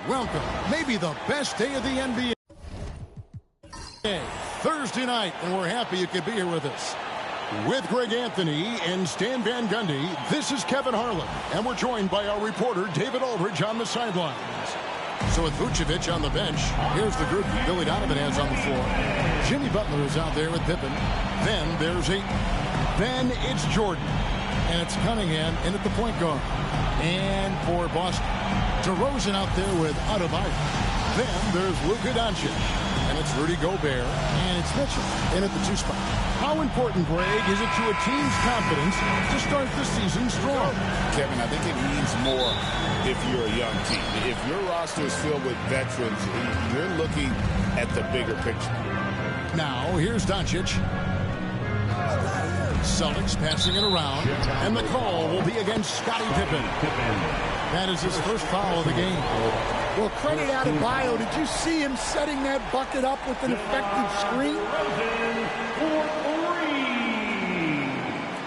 Welcome, maybe the best day of the NBA. Thursday night, and we're happy you could be here with us. With Greg Anthony and Stan Van Gundy, this is Kevin Harlan, and we're joined by our reporter David Aldridge on the sidelines. So with Vucevic on the bench, here's the group Billy Donovan has on the floor. Jimmy Butler is out there with Pippen. Then there's Ayton. Then it's Jordan. And it's Cunningham in at the point guard. And for Boston, DeRozan out there with Adebayo. Then there's Luka Doncic. And it's Rudy Gobert. And it's Mitchell in at the 2 spot. How important, Greg, is it to a team's confidence to start the season strong? Kevin, I think it means more if you're a young team. If your roster is filled with veterans, you're looking at the bigger picture. Now, here's Doncic. Celtics passing it around, and the call will be against Scottie Pippen. That is his first foul of the game. Well, credit Adebayo. Did you see him setting that bucket up with an effective screen?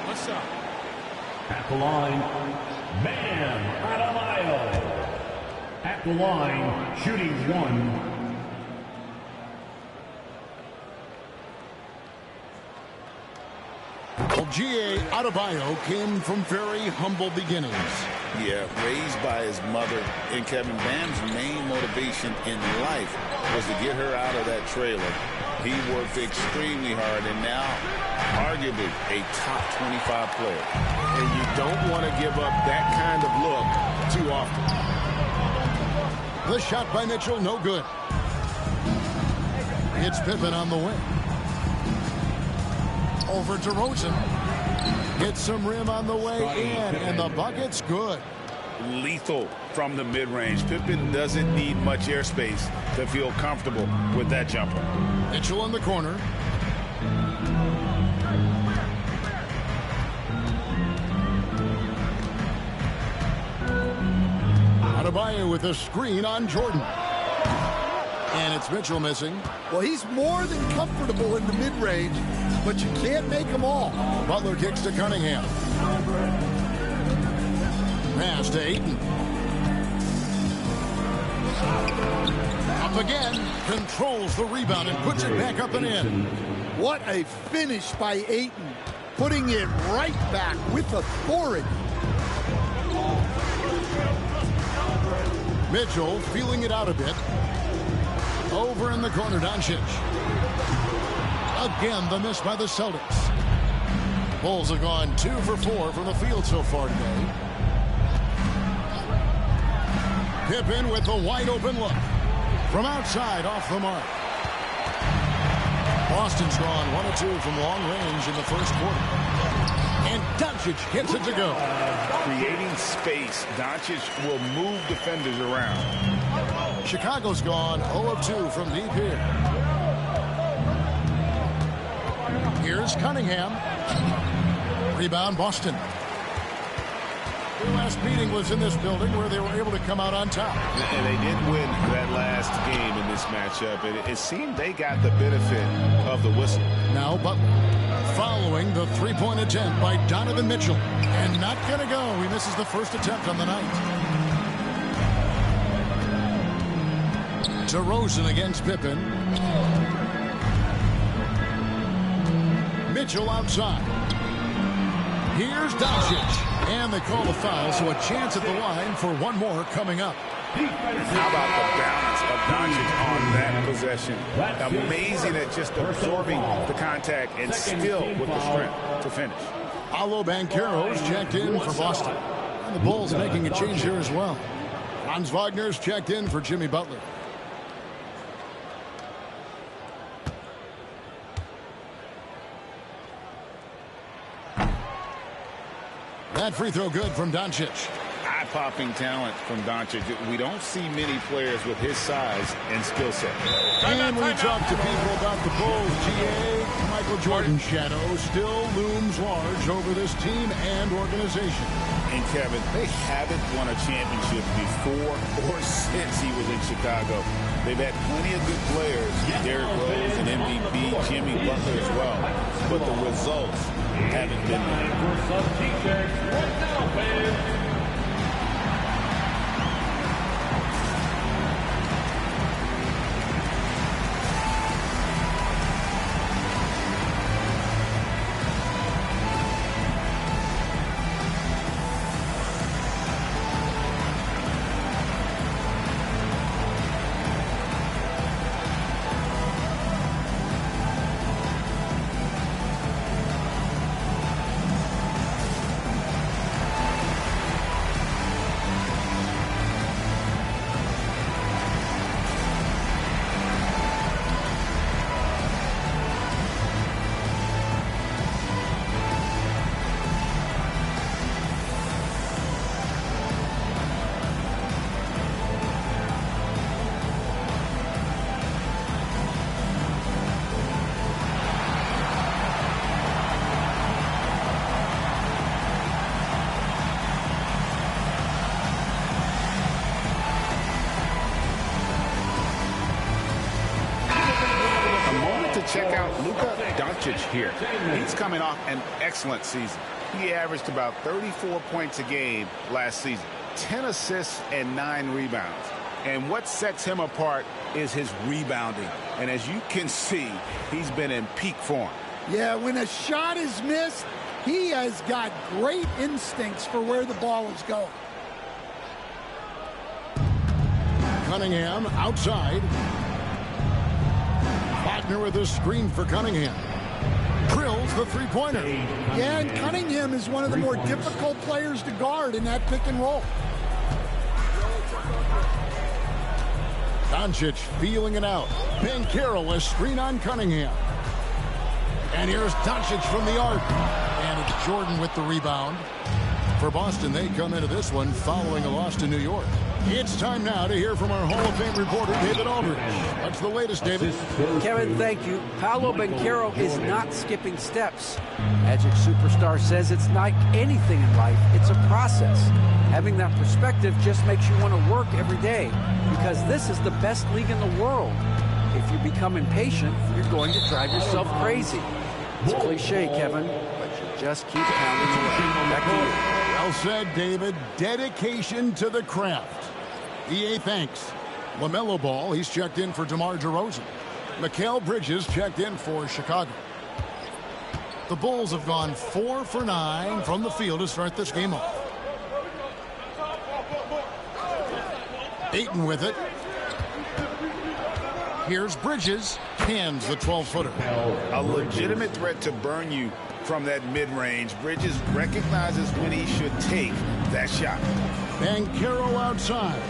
What's up? At the line, Bam Adebayo. At the line, shooting 1. Well, G.A. Adebayo came from very humble beginnings. Yeah, raised by his mother. And Kevin, Bam's main motivation in life was to get her out of that trailer. He worked extremely hard and now arguably a top 25 player. And you don't want to give up that kind of look too often. The shot by Mitchell, no good. It's Pippen on the wing. Over to DeRozan. Gets some rim on the way in, and the bucket's good. Lethal from the mid-range. Pippen doesn't need much airspace to feel comfortable with that jumper. Mitchell in the corner. Adebayo with a screen on Jordan. And it's Mitchell missing. Well, he's more than comfortable in the mid-range, but you can't make them all. Butler kicks to Cunningham. Pass to Ayton. Up again. Controls the rebound and puts it back up and in. What a finish by Ayton. Putting it right back with authority. Mitchell feeling it out a bit. Over in the corner, Doncic. Again, the miss by the Celtics. Bulls have gone 2 for 4 from the field so far today. Pippen with the wide open look. From outside, off the mark. Boston's gone 1 of 2 from long range in the first quarter. And Doncic hits it to go. Creating space, Doncic will move defenders around. Chicago's gone 0 of 2 from deep here. Here's Cunningham. Rebound, Boston. Their last meeting was in this building where they were able to come out on top. And they did win that last game in this matchup. And it seemed they got the benefit of the whistle. Now Butler following the three-point attempt by Donovan Mitchell. And not going to go. He misses the first attempt on the night. DeRozan against Pippen. Mitchell outside. Here's Doncic. And they call the foul, so a chance at the line for one more coming up. How about the balance of Doncic on that possession? Amazing at just absorbing the contact and still with the strength to finish. Paolo Banchero's checked in for Boston. And the Bulls making a change here as well. Franz Wagner's checked in for Jimmy Butler. That free throw good from Doncic. Eye-popping talent from Doncic. We don't see many players with his size and skill set. And when you talk to people about the Bulls, G.A., Michael Jordan's shadow still looms large over this team and organization. And Kevin, they haven't won a championship before or since he was in Chicago. They've had plenty of good players. Derrick Rose, an MVP, Jimmy Butler as well. But the results haven't been there. to check out Luka Doncic here. He's coming off an excellent season. He averaged about 34 points a game last season, 10 assists and 9 rebounds. And what sets him apart is his rebounding. And as you can see, he's been in peak form. Yeah, when a shot is missed, he has got great instincts for where the ball is going. Cunningham outside. Wagner with a screen for Cunningham. Drills the three-pointer. Yeah, and Cunningham is one of the more difficult players to guard in that pick and roll. Doncic feeling it out. Banchero a screen on Cunningham. And here's Doncic from the arc. And it's Jordan with the rebound. For Boston, they come into this one following a loss to New York. It's time now to hear from our Hall of Fame reporter, David Aldridge. What's the latest, David? Kevin, thank you. Paolo Banchero is not skipping steps. Magic Superstar says it's like anything in life. It's a process. Having that perspective just makes you want to work every day because this is the best league in the world. If you become impatient, you're going to drive yourself crazy. It's cliche, Kevin, but you just keep pounding away. Back to you. Well said, David. Dedication to the craft. EA thanks. LaMelo Ball, he's checked in for DeMar DeRozan. Mikal Bridges checked in for Chicago. The Bulls have gone 4 for 9 from the field to start this game off. Ayton with it. Here's Bridges. Hands the 12-footer. A legitimate threat to burn you from that mid-range. Bridges recognizes when he should take that shot. Banchero outside.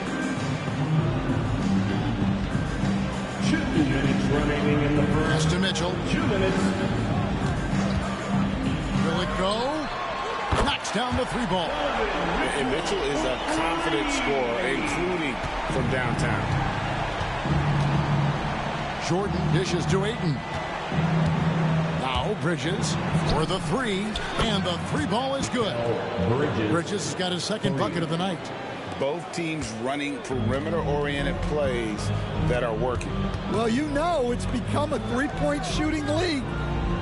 2 minutes remaining in the first. Pass to Mitchell. 2 minutes. Will it go? Knocks down the three ball. And Mitchell is a confident scorer, including from downtown. Jordan dishes to Ayton. Now Bridges for the three, and the three ball is good. Bridges has got his second bucket of the night. Both teams running perimeter-oriented plays that are working. Well, you know it's become a three-point shooting league.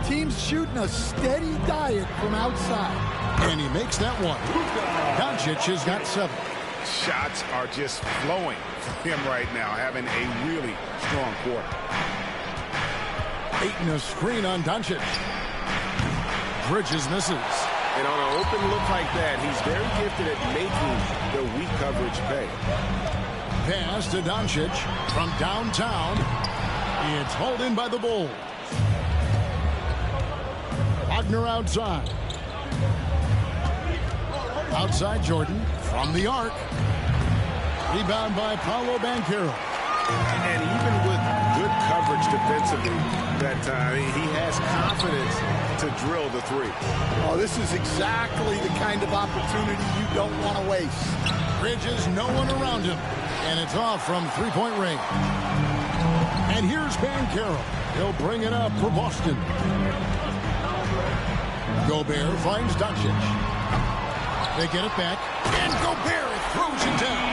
Teams shooting a steady diet from outside. And he makes that one. Doncic has got 7. Shots are just flowing for him right now, having a really strong quarter. Ayton a screen on Doncic. Bridges misses. And on an open look like that, he's very gifted at making the weak coverage pay. Pass to Doncic from downtown. It's hauled in by the Bulls. Wagner outside. Outside Jordan from the arc. Rebound by Paolo Banchero. And even with good coverage defensively that time, he has confidence to drill the three. Oh, this is exactly the kind of opportunity you don't want to waste. Bridges, no one around him. And it's off from three-point range. And here's Banchero. He'll bring it up for Boston. Gobert finds Doncic. They get it back. And Gobert throws it down.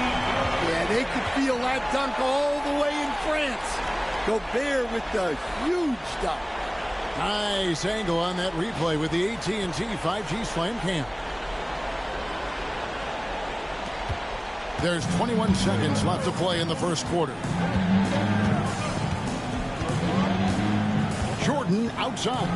Yeah, they could feel that dunk all the way in France. Gobert with the huge dunk. Nice angle on that replay with the AT&T 5G Slam Cam. There's 21 seconds left to play in the first quarter. Jordan outside.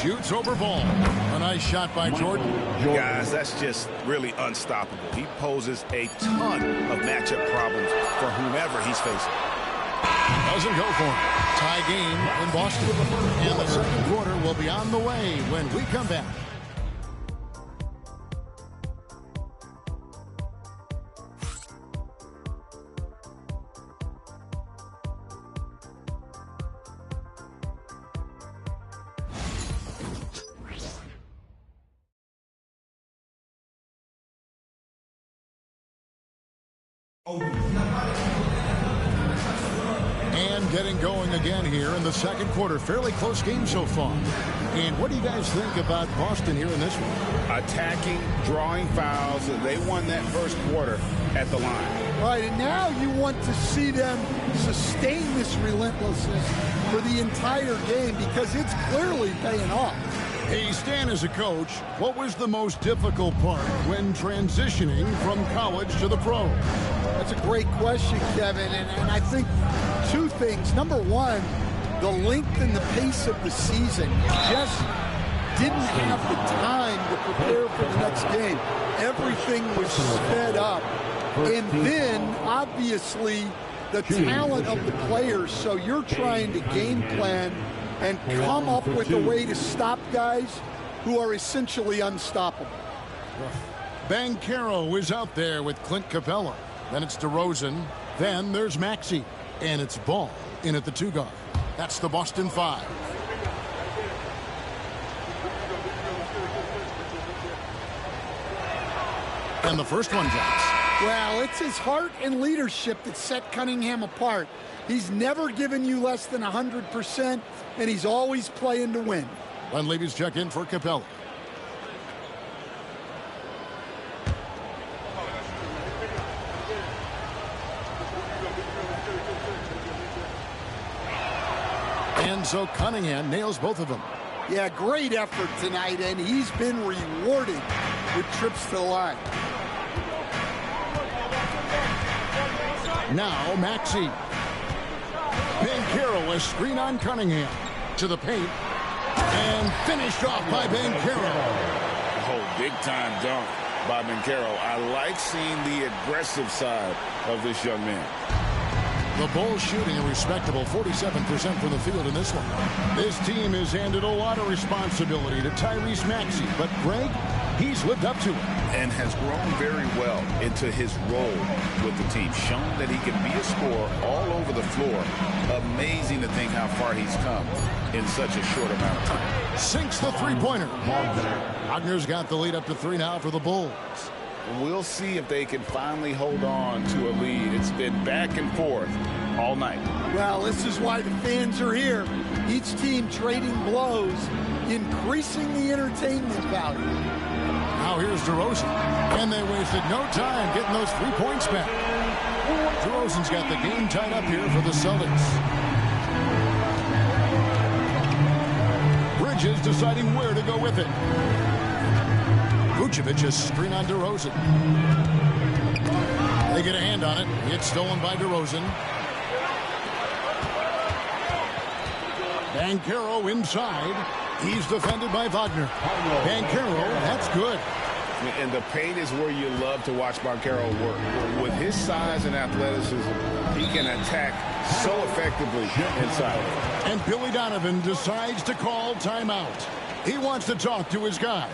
Shoots over Ball. A nice shot by Jordan. Guys, that's just really unstoppable. He poses a ton of matchup problems for whomever he's facing. Doesn't go for it. Tie game in Boston. And the second quarter will be on the way when we come back. And getting going again here in the second quarter. Fairly close game so far. And what do you guys think about Boston here in this one? Attacking, drawing fouls. They won that first quarter at the line. Right, and now you want to see them sustain this relentlessness for the entire game because it's clearly paying off. Hey, Stan, as a coach, what was the most difficult part when transitioning from college to the pros? That's a great question, Kevin, and I think two things. Number one, the length and the pace of the season. You just didn't have the time to prepare for the next game. Everything was sped up. And then, obviously, the talent of the players. So you're trying to game plan and come up with a way to stop guys who are essentially unstoppable. Banchero is out there with Clint Capella. Then it's DeRozan. Then there's Maxey. And it's Ball in at the 2 guard. That's the Boston 5. And the first one drops. Well, it's his heart and leadership that set Cunningham apart. He's never given you less than 100%, and he's always playing to win. Dunleavy's check in for Capella. And so Cunningham nails both of them. Yeah, great effort tonight, and he's been rewarded with trips to the line. Now Maxey. Banchero, a screen on Cunningham. To the paint. And finished off by Banchero. Oh, big-time dunk by Banchero. I like seeing the aggressive side of this young man. The Bulls shooting a respectable 47% from the field in this one. This team has handed a lot of responsibility to Tyrese Maxey, but Greg, he's lived up to it. And has grown very well into his role with the team. Shown that he can be a scorer all over the floor. Amazing to think how far he's come in such a short amount of time. Sinks the three-pointer. Wagner's got the lead up to 3 now for the Bulls. We'll see if they can finally hold on to a lead. It's been back and forth all night. Well, this is why the fans are here. Each team trading blows, increasing the entertainment value. Now here's DeRozan. And they wasted no time getting those 3 points back. DeRozan's got the game tied up here for the Celtics. Bridges deciding where to go with it. Vucevic is screen on DeRozan. They get a hand on it. It's stolen by DeRozan. Banchero inside. He's defended by Wagner. Banchero, that's good. And the paint is where you love to watch Banchero work. With his size and athleticism, he can attack so effectively inside. And Billy Donovan decides to call timeout. He wants to talk to his guys.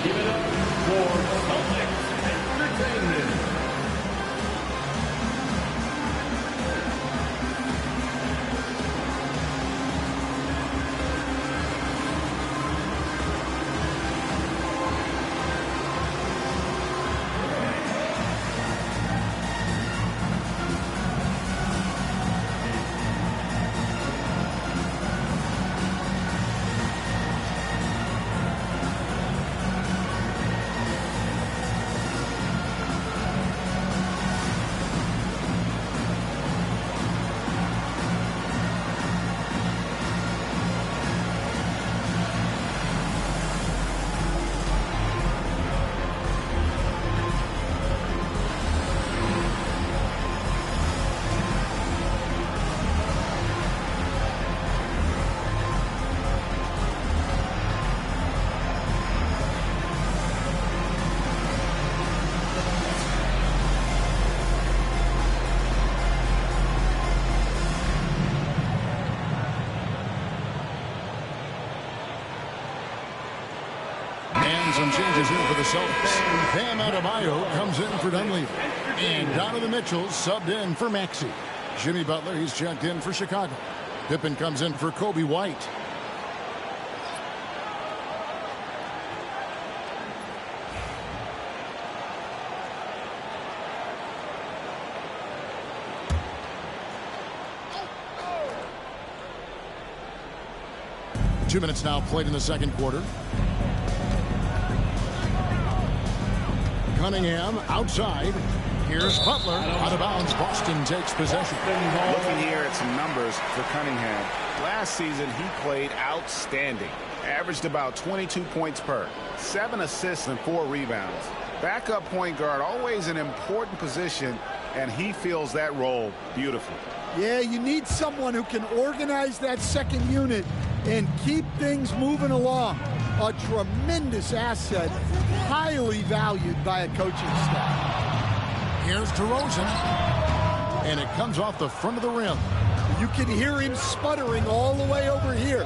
Give it up for Celtics Entertainment. Some changes here for the Celtics. Bam Adebayo comes in for Dunleavy. And Donovan Mitchell subbed in for Maxey. Jimmy Butler, he's checked in for Chicago. Pippen comes in for Kobe White. 2 minutes now played in the second quarter. Cunningham outside. Here's Butler. Out of bounds. Boston takes possession. Looking here at some numbers for Cunningham. Last season, he played outstanding. Averaged about 22 points per. 7 assists and 4 rebounds. Backup point guard, always an important position, and he fills that role beautifully. Yeah, you need someone who can organize that second unit and keep things moving along. A tremendous asset, highly valued by a coaching staff. Here's DeRozan, and it comes off the front of the rim. You can hear him sputtering all the way over here.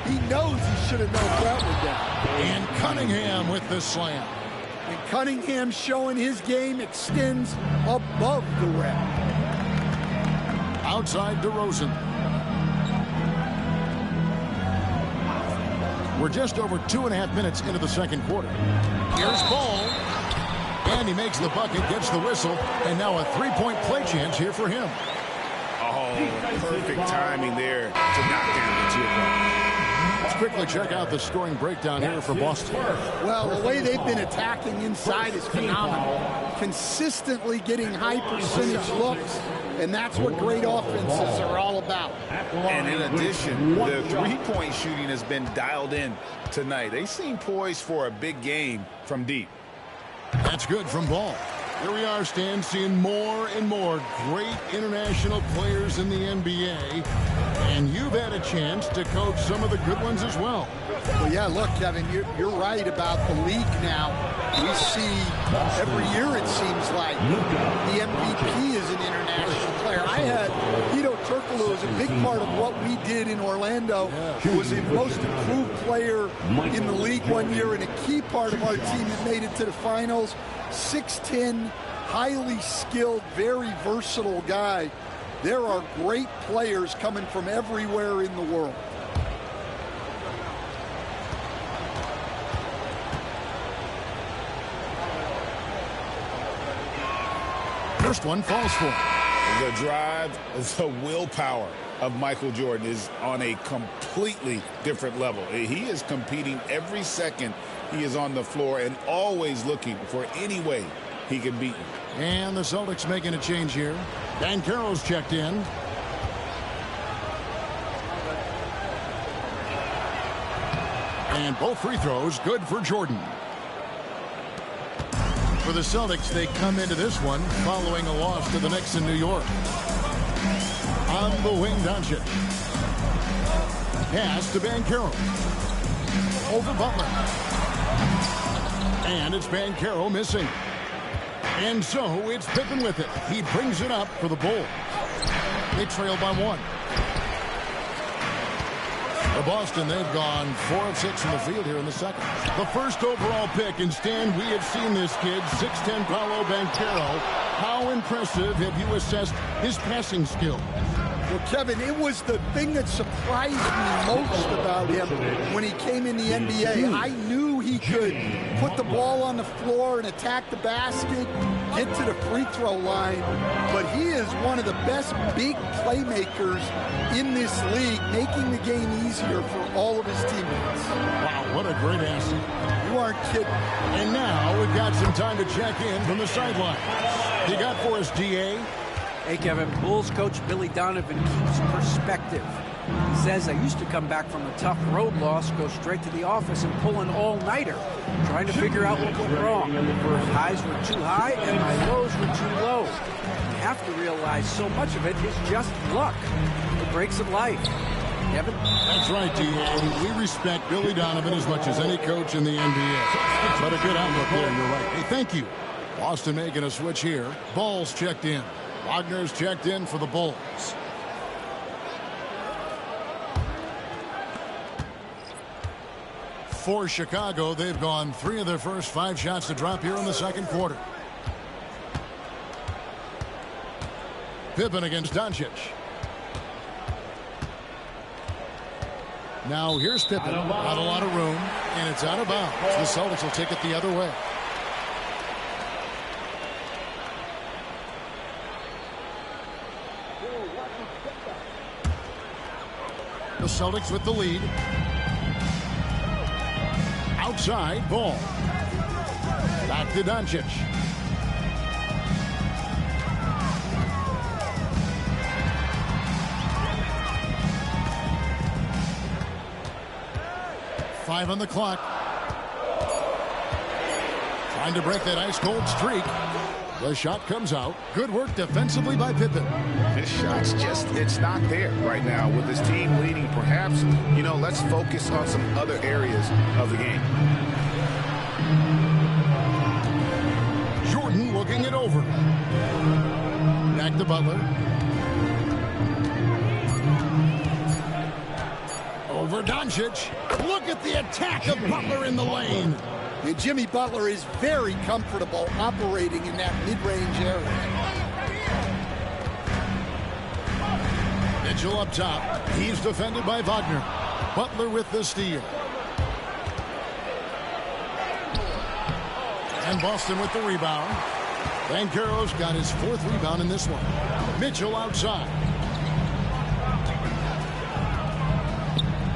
He knows he should have known that one down. And Cunningham with the slam. And Cunningham showing his game extends above the rim. Outside DeRozan. We're just over 2.5 minutes into the second quarter. Here's Ball. And he makes the bucket, gets the whistle, and now a three-point play chance here for him. Oh, perfect timing there to knock down the 2-point. Let's quickly check out the scoring breakdown here for Boston. Well, the way they've been attacking inside is phenomenal. Consistently getting high percentage looks, and that's what great offenses are all about. And in addition, the three-point shooting has been dialed in tonight. They seem poised for a big game from deep. That's good from Ball. Here we are, Stan, seeing more and more great international players in the NBA. And you've had a chance to coach some of the good ones as well. Well, yeah, look, Kevin, you're right about the league now. We see every year, it seems like, the MVP is an international player. I had Hedo Turkoglu as a big part of what we did in Orlando. He was a most improved player in the league one year and a key part of our team that made it to the finals. 6'10", highly skilled, very versatile guy. There are great players coming from everywhere in the world. First one falls for him. The drive, the willpower of Michael Jordan is on a completely different level. He is competing every second he is on the floor and always looking for any way he can beat you. And the Celtics making a change here. Banchero's checked in. And both free throws good for Jordan. For the Celtics, they come into this one following a loss to the Knicks in New York. On the wing, Doncic. Pass to Banchero. Over Butler. And it's Banchero missing. And so it's Pippen with it. He brings it up for the Bulls. They trail by 1. For Boston, they've gone 4 of 6 from the field here in the second. The first overall pick, and Stan, we have seen this kid, 6'10" Paolo Banchero. How impressive have you assessed his passing skill? Well, Kevin, it was the thing that surprised me most about him when he came in the NBA. I knew he could put the ball on the floor and attack the basket, get to the free throw line, but he is one of the best big playmakers in this league, making the game easier for all of his teammates. Wow, what a great asset. You aren't kidding. And now we've got some time to check in from the sideline. You got for us, DA? Hey, Kevin, Bulls coach Billy Donovan keeps perspective. He says, I used to come back from a tough road loss, go straight to the office and pull an all-nighter, trying to figure out what went wrong. My highs were too high and my lows were too low. You have to realize so much of it is just luck. The breaks of life. Kevin? That's right, D.A. We respect Billy Donovan as much as any coach in the NBA. But a good outlook there, you're right. Hey, thank you. Boston making a switch here. Ball's checked in. Wagner's checked in for the Bulls. For Chicago, they've gone 3 of their first 5 shots to drop here in the second quarter. Pippen against Doncic. Now here's Pippen. Not a lot of room, and it's out of bounds. The Celtics will take it the other way. The Celtics with the lead. Outside ball. Back to Doncic. Five on the clock. Trying to break that ice-cold streak. The shot comes out. Good work defensively by Pippen. His shot's just, it's not there right now with his team leading. Perhaps, let's focus on some other areas of the game. Jordan looking it over. Back to Butler. Over Doncic. Look at the attack of Butler in the lane. And Jimmy Butler is very comfortable operating in that mid-range area. Mitchell up top. He's defended by Wagner. Butler with the steal. And Boston with the rebound. Banchero's got his 4th rebound in this one. Mitchell outside.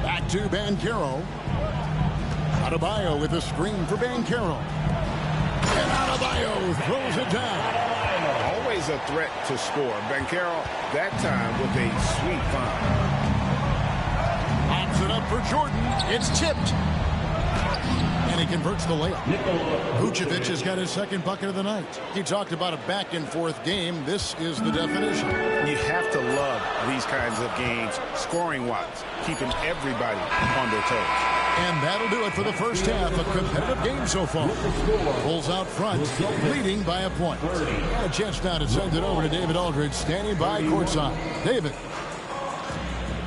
Back to Banchero. Adebayo with a screen for Banchero. And Adebayo throws it down. Always a threat to score. Banchero, that time with a sweet find. Pops it up for Jordan. It's tipped. And he converts the layup. Vucevic has got his 2nd bucket of the night. He talked about a back-and-forth game. This is the definition. You have to love these kinds of games, scoring-wise, keeping everybody on their toes. And that'll do it for the first half. A competitive game so far. Bulls out front, leading by a point. Got a chance now to send it over to David Aldridge, standing by courtside. David.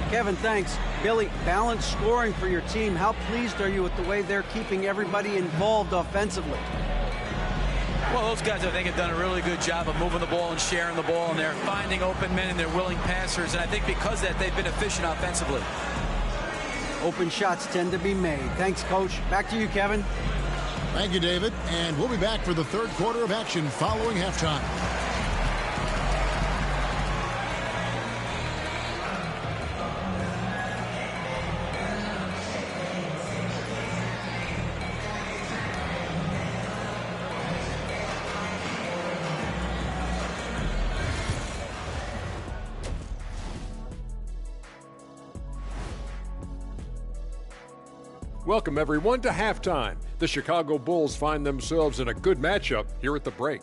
Kevin, thanks. Billy, balanced scoring for your team. How pleased are you with the way they're keeping everybody involved offensively? Well, those guys, I think, have done a really good job of moving the ball and sharing the ball, and they're finding open men and they're willing passers. And I think because of that, they've been efficient offensively. Open shots tend to be made. Thanks, Coach. Back to you, Kevin. Thank you, David. And we'll be back for the 3rd quarter of action following halftime. Welcome, everyone, to halftime. The Chicago Bulls find themselves in a good matchup here at the break.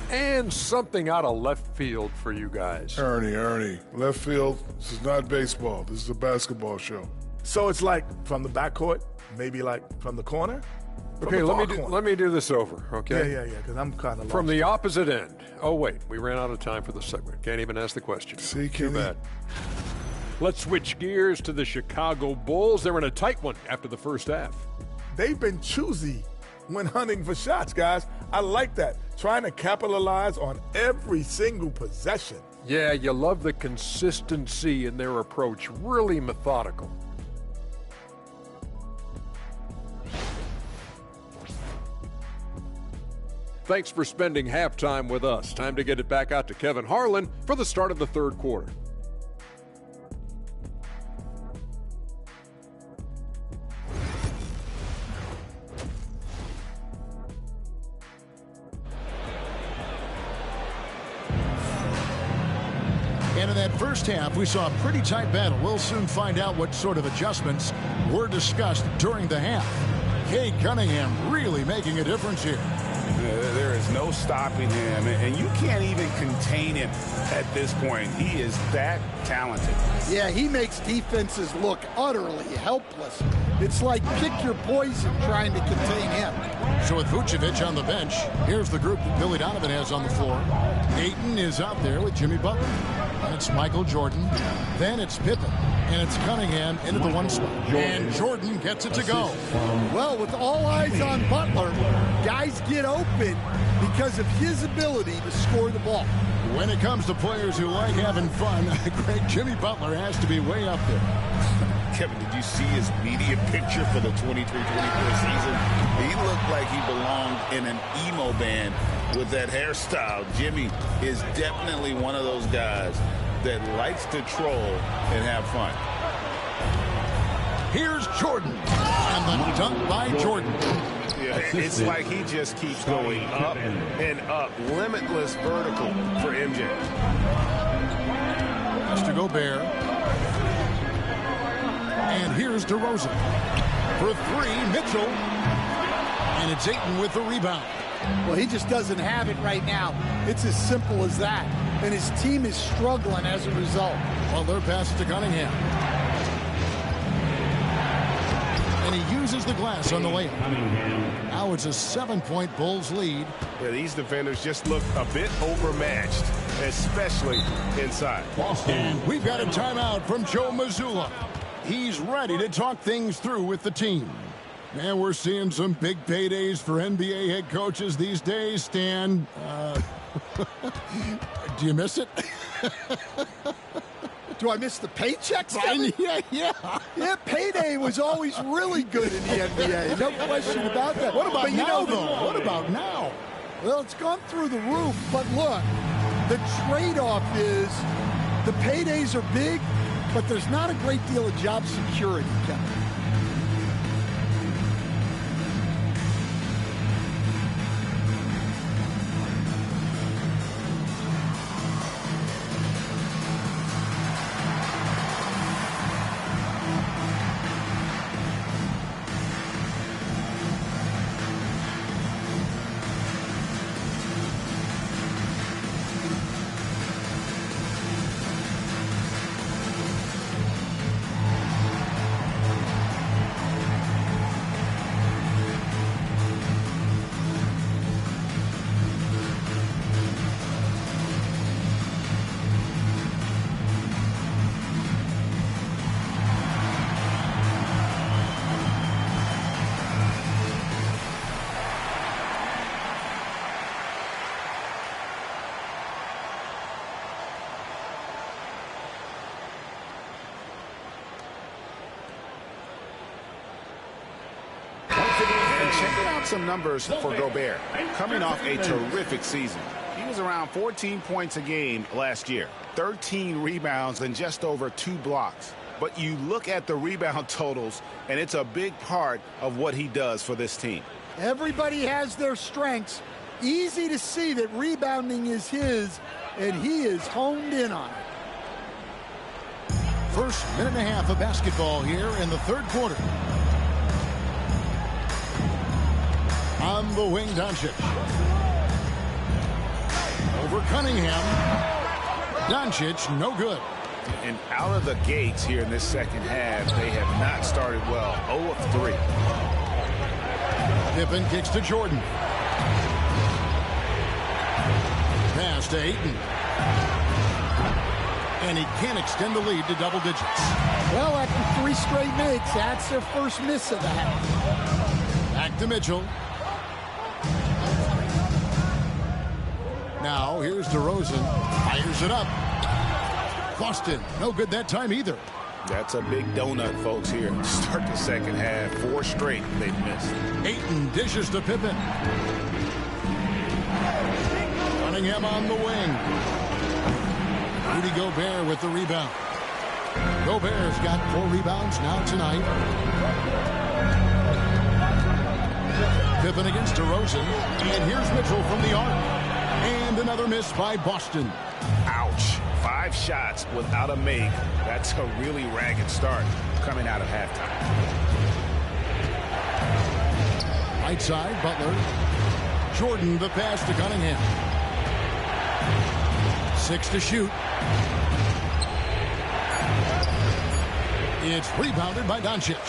And something out of left field for you guys. Ernie, left field, this is not baseball. This is a basketball show. So it's like from the backcourt, maybe like from the corner? Okay, let me do this over, okay? Yeah, because I'm kind of from the opposite end. Oh, wait, we ran out of time for the segment. Can't even ask the question. See, Too bad. Let's switch gears to the Chicago Bulls. They're in a tight one after the first half. They've been choosy when hunting for shots, guys. I like that. Trying to capitalize on every single possession. Yeah, you love the consistency in their approach. Really methodical. Thanks for spending halftime with us. Time to get it back out to Kevin Harlan for the start of the 3rd quarter. And in that first half, we saw a pretty tight battle. We'll soon find out what sort of adjustments were discussed during the half. Cade Cunningham really making a difference here. There is no stopping him, and you can't even contain him at this point. He is that talented. Yeah, he makes defenses look utterly helpless. It's like pick your poison trying to contain him. So with Vucevic on the bench, here's the group that Billy Donovan has on the floor. Ayton is out there with Jimmy Butler. And it's Michael Jordan. Then it's Pippen. And it's Cunningham into the 1 spot. And Jordan gets it to go. Well, with all eyes on Butler, guys get open because of his ability to score the ball. When it comes to players who like having fun, Greg, Jimmy Butler has to be way up there. Kevin, did you see his media picture for the 23-24 season? He looked like he belonged in an emo band with that hairstyle. Jimmy is definitely one of those guys that likes to troll and have fun. Here's Jordan. And the dunk by Jordan. Yeah, it's like he just keeps going up and up. Limitless vertical for MJ. Mr. Gobert. And here's DeRozan. For three, Mitchell. And it's Ayton with the rebound. Well, he just doesn't have it right now. It's as simple as that. And his team is struggling as a result. Well, their pass to Cunningham. And he uses the glass on the layup. Now it's a 7-point Bulls lead. Yeah, these defenders just look a bit overmatched, especially inside. And we've got a timeout from Joe Mazzulla. He's ready to talk things through with the team. Man, we're seeing some big paydays for NBA head coaches these days, Stan. Do you miss it? Do I miss the paychecks, Kevin? Yeah, payday was always really good in the NBA. No question about that. What about now, though? What about now? Well, it's gone through the roof. But look, the trade-off is the paydays are big, but there's not a great deal of job security, Kevin. Some numbers for Gobert. Coming off a terrific season. He was around 14 points a game last year. 13 rebounds and just over 2 blocks. But you look at the rebound totals, and it's a big part of what he does for this team. Everybody has their strengths. Easy to see that rebounding is his, and he is honed in on it. First minute and a half of basketball here in the third quarter. On the wing, Doncic. Over Cunningham. Doncic, no good. And out of the gates here in this second half, they have not started well. 0 of 3. Pippen kicks to Jordan. Pass to Ayton. And he can't extend the lead to double digits. Well, after 3 straight makes, that's their first miss of that. Back to Mitchell. Now, here's DeRozan. Fires it up. Boston, no good that time either. That's a big donut, folks, here. Start the second half. 4 straight they've missed. Ayton dishes to Pippen. Cunningham on the wing. Rudy Gobert with the rebound. Gobert's got 4 rebounds now tonight. Pippen against DeRozan. And here's Mitchell from the arc. And another miss by Boston. Ouch. 5 shots without a make. That's a really ragged start coming out of halftime. Right side, Butler. Jordan, the pass to Cunningham. 6 to shoot. It's rebounded by Doncic.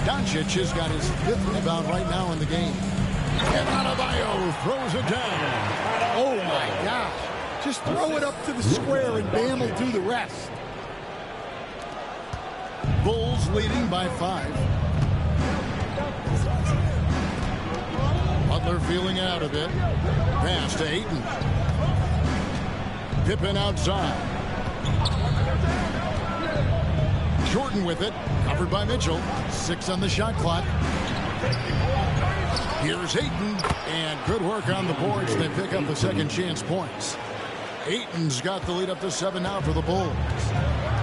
Doncic has got his 5th rebound right now in the game. And Adebayo throws it down. Oh, my gosh. Just throw it up to the square and Bam will do the rest. Bulls leading by 5. Butler feeling out a bit. Pass to Ayton. Pippen outside. Jordan with it. Covered by Mitchell. 6 on the shot clock. Here's Ayton. And good work on the boards. They pick up the second chance points. Ayton's got the lead up to 7 now for the Bulls.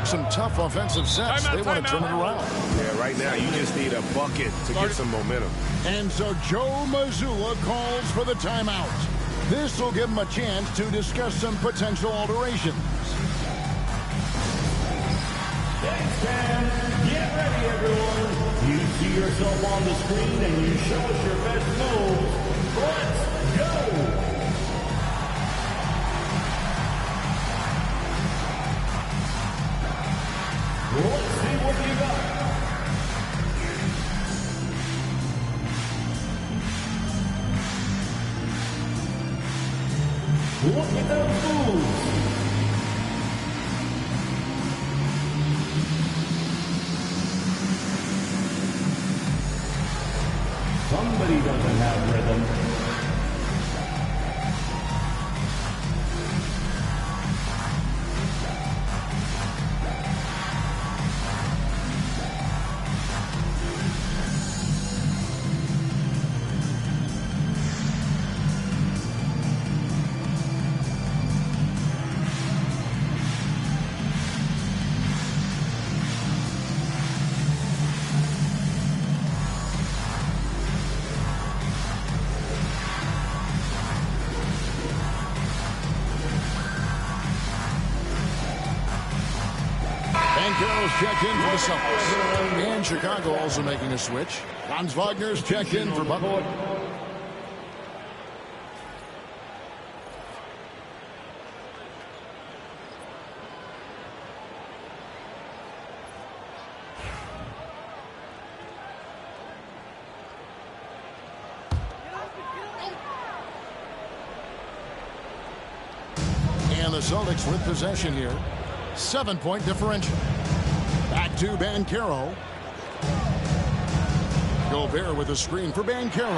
some tough offensive sets. They want to turn it around. Yeah, right now you just need a bucket to get some momentum. And so Joe Mazzulla calls for the timeout. This will give him a chance to discuss some potential alterations. Thanks, fans. Get ready, everyone. You see yourself on the screen and you show us your best moves. Let's go. Let's see what you got. Look at those moves. Somebody doesn't have rhythm. Carroll's checked in for the Celtics. And Chicago also making a switch. Franz Wagner's checked in for Buffalo. And the Celtics with possession here. 7-point differential. Back to Banchero. Gobert with a screen for Banchero.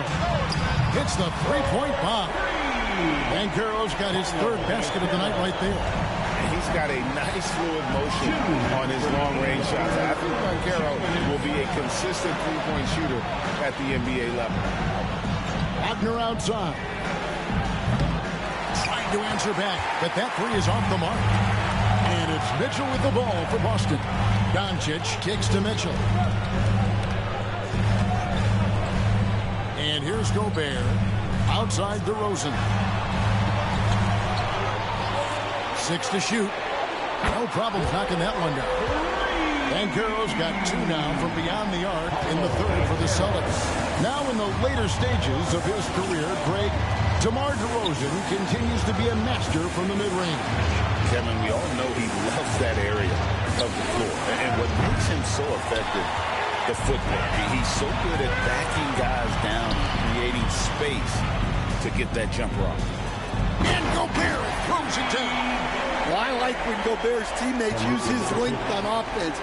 Hits the three-point bomb. Banchero's got his third basket of the night right there. And he's got a nice fluid motion on his long-range shots. I think Banchero will be a consistent three-point shooter at the NBA level. Wagner outside. Trying to answer back, but that three is off the mark. And it's Mitchell with the ball for Boston. Doncic kicks to Mitchell. And here's Gobert. Outside DeRozan. 6 to shoot. No problems knocking that one down. Banchero's got 2 now from beyond the arc in the third for the Celtics. Now in the later stages of his career, Greg, DeMar DeRozan continues to be a master from the mid-range. Kevin, we all know he loves that area of the floor. And what makes him so effective, the footwork. He's so good at backing guys down, creating space to get that jumper off. And Gobert throws it down. Well, I like when Gobert's teammates use his length on offense.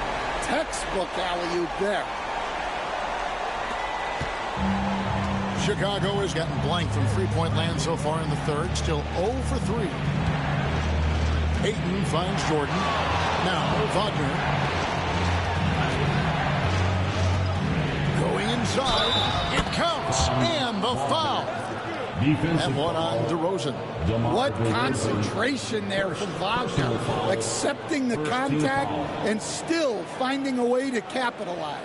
Textbook alley-oop there. Chicago has gotten blank from three-point land so far in the third. Still 0 for 3. Ayton finds Jordan. Now Wagner. Going inside. It counts. And the foul. And one on DeRozan. What concentration there from Wagner. Accepting the contact and still finding a way to capitalize.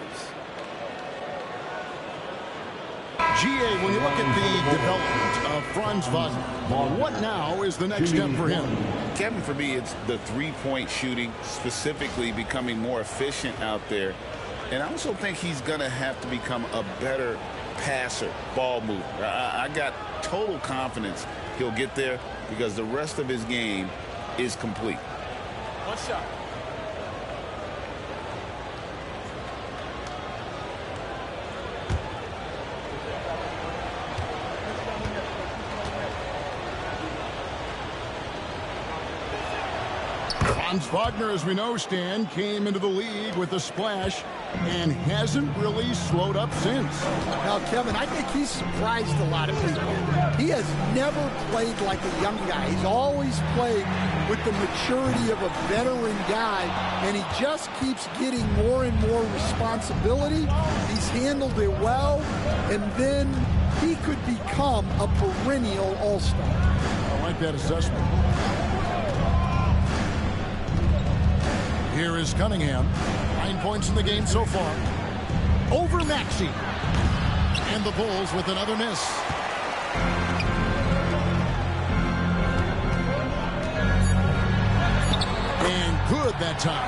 GA, when you look at the development of Franz Wagner, what now is the next step for him? Kevin, for me, it's the three-point shooting, specifically becoming more efficient out there. And I also think he's going to have to become a better passer, ball mover. I got total confidence he'll get there because the rest of his game is complete. One shot. Franz Wagner, as we know, Stan, came into the league with a splash and hasn't really slowed up since. Now, Kevin, I think he's surprised a lot of people. He has never played like a young guy. He's always played with the maturity of a veteran guy, and he just keeps getting more and more responsibility. He's handled it well, and then he could become a perennial all-star. I like that assessment. Here is Cunningham. 9 points in the game so far. Over Maxey. And the Bulls with another miss. And good that time.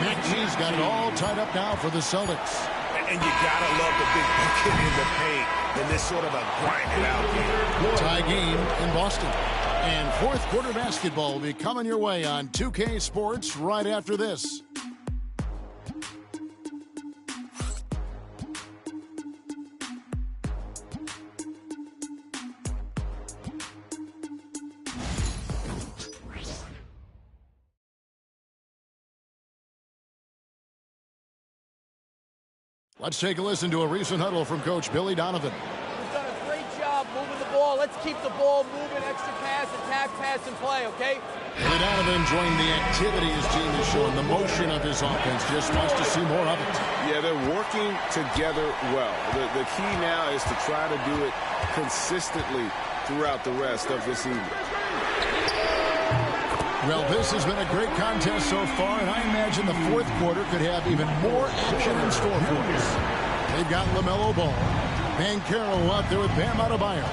Maxey's got it all tied up now for the Celtics. And you gotta love the big bucket in the paint in this sort of a grinded out game. Tie game in Boston. And fourth quarter basketball will be coming your way on 2K Sports right after this. Let's take a listen to a recent huddle from Coach Billy Donovan. We've done a great job moving the ball. Let's keep the ball moving, extra pass, attack, pass, and play, okay? Billy Donovan enjoying the activity his team is showing, the motion of his offense. Just wants to see more of it. Yeah, they're working together well. The key now is to try to do it consistently throughout the rest of the season. Well, this has been a great contest so far, and I imagine the fourth quarter could have even more action in store for us. They've got LaMelo Ball, Banchero out there with Bam Adebayo.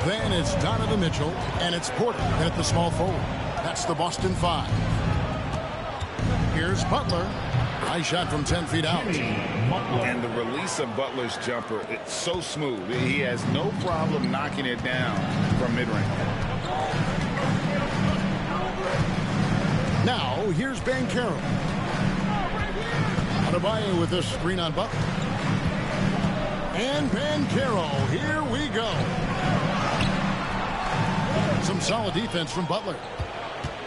Then it's Donovan Mitchell, and it's Porter at the small forward. That's the Boston 5. Here's Butler. High shot from 10 feet out. And the release of Butler's jumper, it's so smooth. He has no problem knocking it down from mid-range. Now, here's Banchero. Adebayo with this screen on Butler. And Banchero, here we go. Some solid defense from Butler.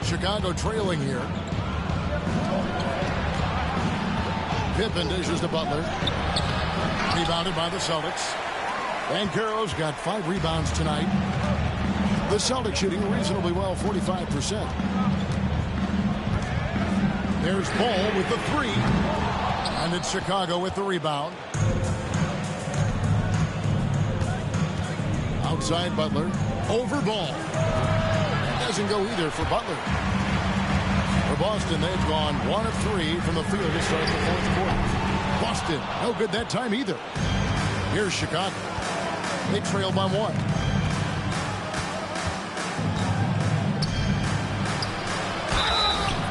Chicago trailing here. Pippen dishes to Butler. Rebounded by the Celtics. Banchero's got 5 rebounds tonight. The Celtics shooting reasonably well, 45%. There's Ball with the 3. And it's Chicago with the rebound. Outside Butler. Over Ball. Doesn't go either for Butler. For Boston, they've gone 1 of 3 from the field to start the fourth quarter. Boston, no good that time either. Here's Chicago. They trail by 1.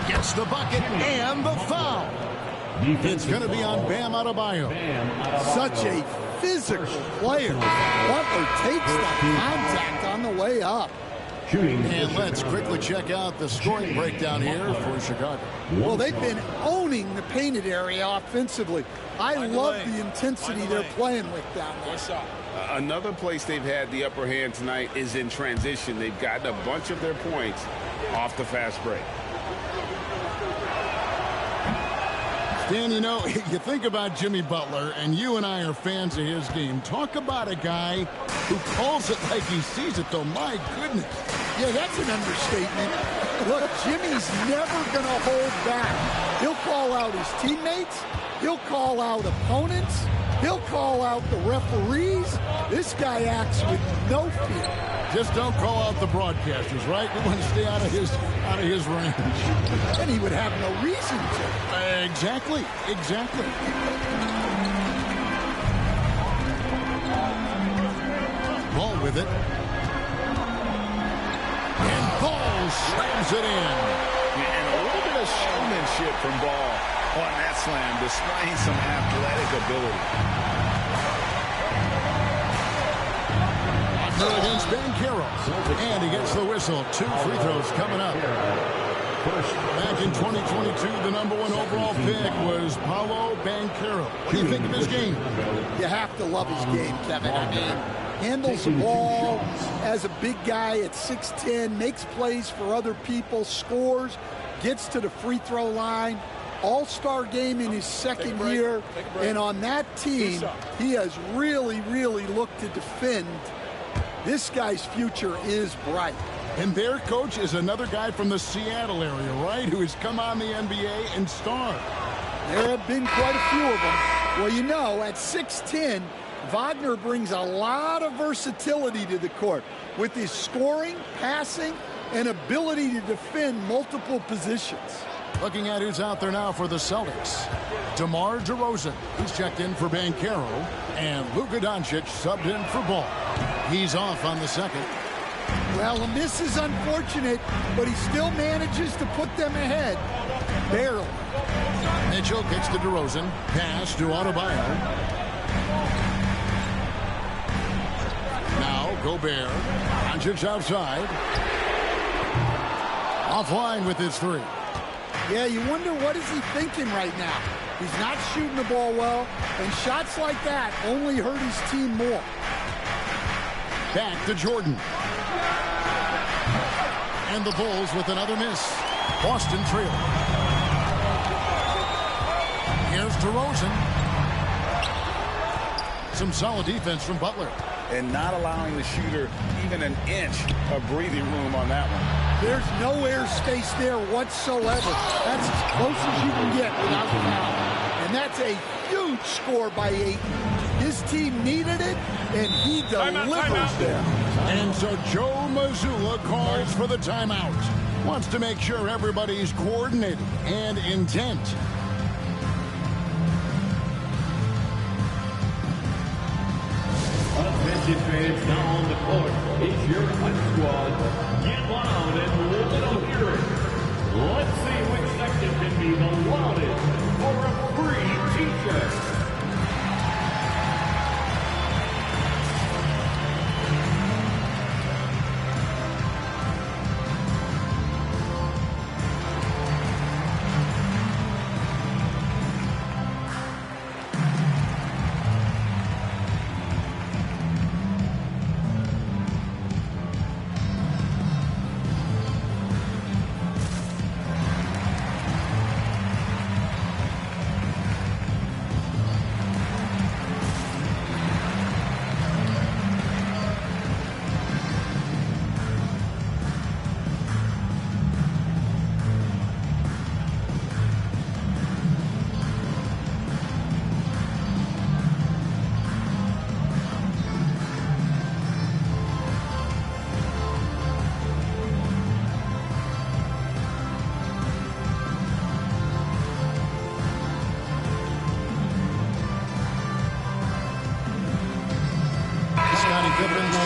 Gets the bucket and the foul. It's going to be on Bam Adebayo. Such a physical player. Butler takes that contact on the way up. And let's quickly check out the scoring breakdown here for Chicago. Well, they've been owning the painted area offensively. I love the intensity they're playing with down there. Another place they've had the upper hand tonight is in transition. They've gotten a bunch of their points off the fast break. Dan, you know, you think about Jimmy Butler, and you and I are fans of his game. Talk about a guy who calls it like he sees it, though. My goodness. Yeah, that's an understatement. Look, Jimmy's never going to hold back. He'll call out his teammates. He'll call out opponents. He'll call out the referees. This guy acts with no fear. Just don't call out the broadcasters, right? We want to stay out of his range. And he would have no reason to. Exactly. Ball with it. And Ball slams it in. And a little bit of showmanship from Ball on that slam, displaying some athletic ability. Against Banchero. And he gets the whistle. 2 free throws coming up. Back in 2022, the #1 overall pick was Paolo Banchero. What do you think of his game? You have to love his game, Kevin. I mean, handles the ball as a big guy at 6'10", makes plays for other people, scores, gets to the free throw line. All-star game in his second year. And on that team, he has really, really looked to defend. This guy's future is bright. And their coach is another guy from the Seattle area, right, who has come on the NBA and starred. There have been quite a few of them. Well, you know, at 6'10", Wagner brings a lot of versatility to the court with his scoring, passing, and ability to defend multiple positions. Looking at who's out there now for the Celtics. DeMar DeRozan, he's checked in for Banchero, and Luka Doncic subbed in for Ball. He's off on the second. Well, a miss is unfortunate, but he still manages to put them ahead. Barely. Mitchell kicks to DeRozan. Pass to Adebayo. Now Gobert. Doncic outside. Offline with his three. Yeah, you wonder what is he thinking right now. He's not shooting the ball well, and shots like that only hurt his team more. Back to Jordan. And the Bulls with another miss. Boston trail. Here's DeRozan. Some solid defense from Butler. And not allowing the shooter even an inch of breathing room on that one. There's no air space there whatsoever. That's as close as you can get without foul. And that's a huge score by Ayton. His team needed it, and he delivers there. And so Joe Mazzulla calls for the timeout. Wants to make sure everybody's coordinated and intent. Attention fans now on the court. It's your punch squad. Get loud and we'll hear it. Let's see which section can be the loudest for a free t-shirt.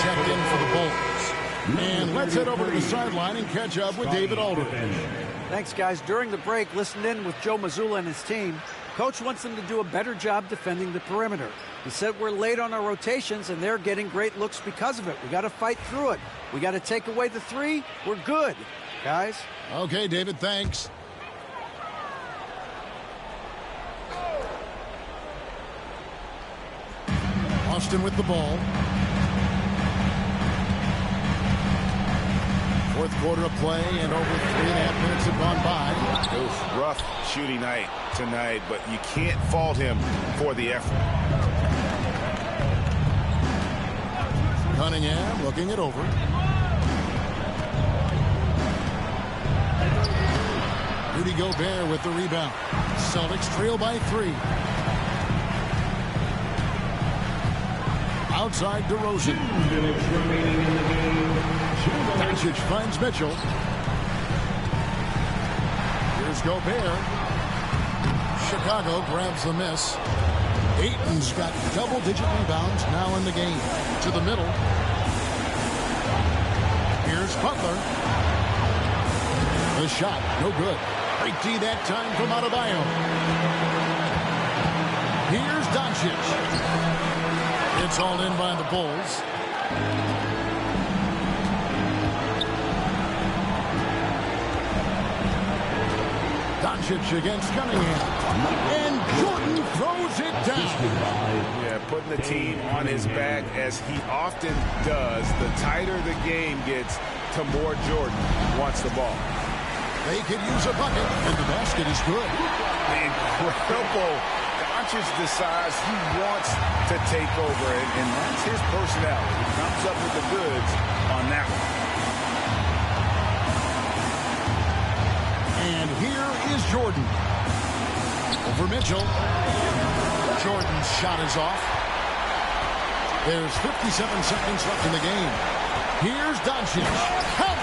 Checked in for the Bulls. And let's head over to the sideline and catch up with David Aldridge. Thanks, guys. During the break, listened in with Joe Mazzulla and his team. Coach wants them to do a better job defending the perimeter. He said we're late on our rotations, and they're getting great looks because of it. We got to fight through it. We got to take away the three. We're good, guys. Okay, David, thanks. Austin with the ball. Fourth quarter of play, and over 3.5 minutes have gone by. It was rough shooting night tonight, but you can't fault him for the effort. Cunningham looking it over. Rudy Gobert with the rebound. Celtics trail by 3. Outside DeRozan. 2 minutes remaining in the game. Doncic finds Mitchell. Here's Gobert. Chicago grabs the miss. Ayton's got double-digit rebounds now in the game. To the middle. Here's Butler. The shot, no good. Great D that time from Adebayo. Here's Doncic. It's all in by the Bulls. Doncic against Cunningham. And Jordan throws it down. Yeah, putting the team on his back as he often does. The tighter the game gets, the more Jordan wants the ball. They could use a bucket, and the basket is good. Incredible. Doncic decides he wants to take over, and that's his personality. He comes up with the goods on that one. And here is Jordan. Over Mitchell. Jordan's shot is off. There's 57 seconds left in the game. Here's Doncic. Count!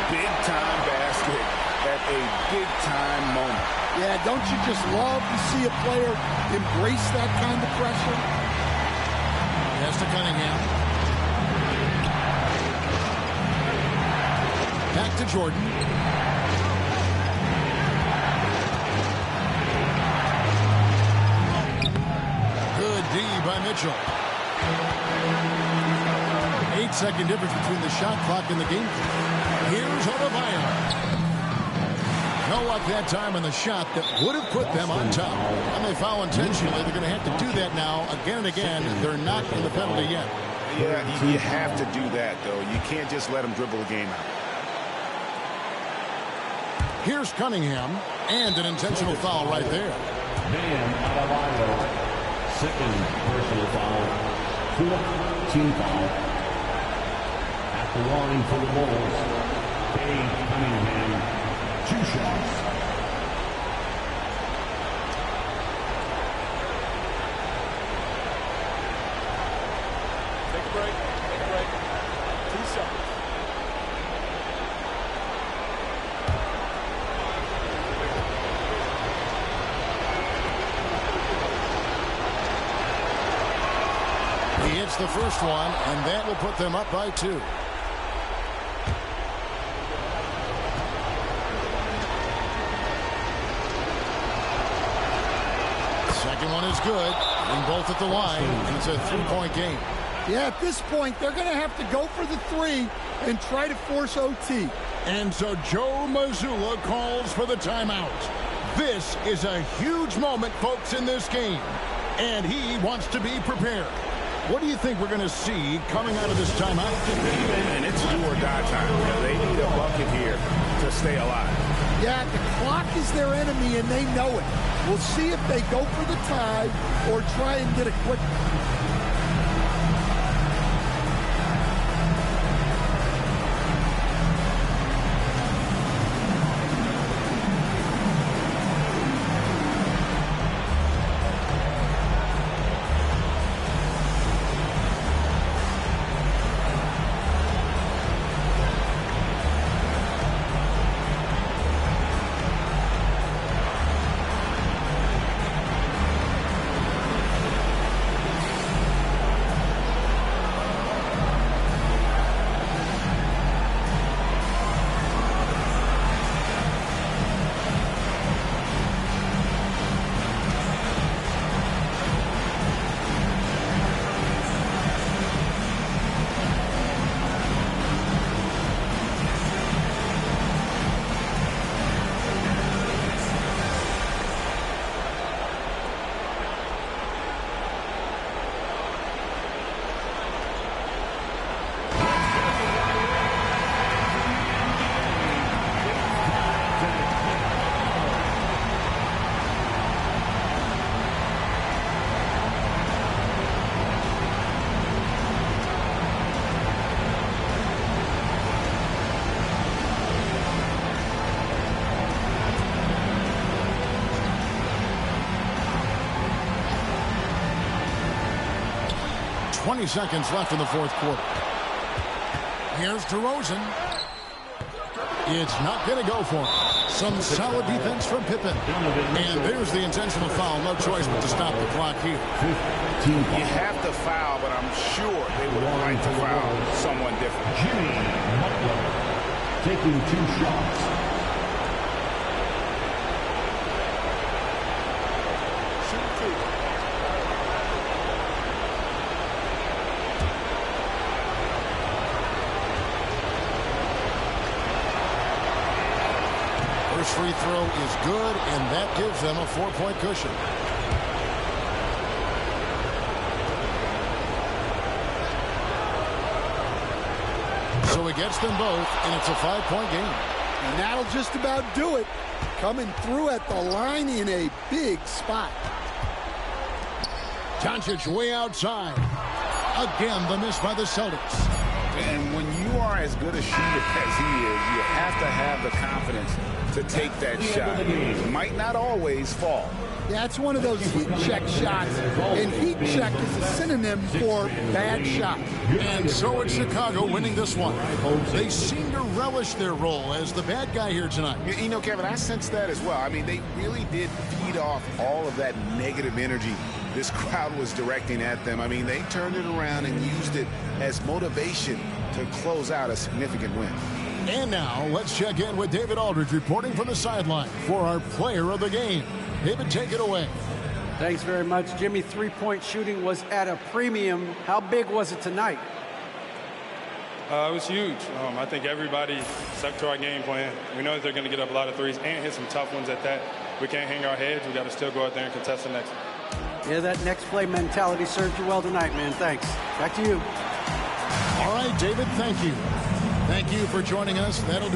big-time basket at a big-time moment. Yeah, don't you just love to see a player embrace that kind of pressure? Yes, to Cunningham. Back to Jordan. Good D by Mitchell. 8-second difference between the shot clock and the game. Here's Adebayo. No luck that time on the shot that would have put them on top. And they foul intentionally. They're going to have to do that now again and again. They're not in the penalty yet. Yeah, you have to do that, though. You can't just let them dribble the game out. Here's Cunningham, and an intentional foul right there. Bam Adebayo, second personal foul, 4th team foul. At the line for the Bulls, Dave Cunningham, 2 shots. Take a break. 2 seconds. He hits the first one, and that will put them up by 2. Second one is good. And both at the line, and it's a 3-point game. Yeah, at this point, they're going to have to go for the 3 and try to force OT. And so Joe Mazzulla calls for the timeout. This is a huge moment, folks, in this game. And he wants to be prepared. What do you think we're going to see coming out of this timeout? And it's do or die time. They need a bucket here to stay alive. Yeah, the clock is their enemy, and they know it. We'll see if they go for the tie or try and get a quick. Seconds left in the fourth quarter. Here's DeRozan. It's not going to go for him. Some solid defense from Pippen. And there's the intentional foul. No choice but to stop the clock here. You have to foul, but I'm sure they would like to foul someone different. Jimmy Butler taking 2 shots. Free throw is good, and that gives them a 4-point cushion. So he gets them both, and it's a 5-point game. And that'll just about do it. Coming through at the line in a big spot. Doncic way outside. Again, the miss by the Celtics. And when you are as good a shooter as he is, you have to have the confidence to take that shot. It might not always fall. Yeah, it's one of those heat check shots, and heat check is a synonym for bad shot. And so it's Chicago winning this one. They seem to relish their role as the bad guy here tonight. You know, Kevin, I sense that as well. I mean, they really did feed off all of that negative energy this crowd was directing at them. I mean, they turned it around and used it as motivation to close out a significant win. And now let's check in with David Aldridge reporting from the sideline for our player of the game. David, take it away. Thanks very much, Jimmy. Three-point shooting was at a premium. How big was it tonight? It was huge. I think everybody stuck to our game plan. We know that they're going to get up a lot of threes and hit some tough ones at that. We can't hang our heads. We got to still go out there and contest the next one. Yeah, that next play mentality served you well tonight, man. Thanks. Back to you. All right, David, thank you. Thank you for joining us. That'll do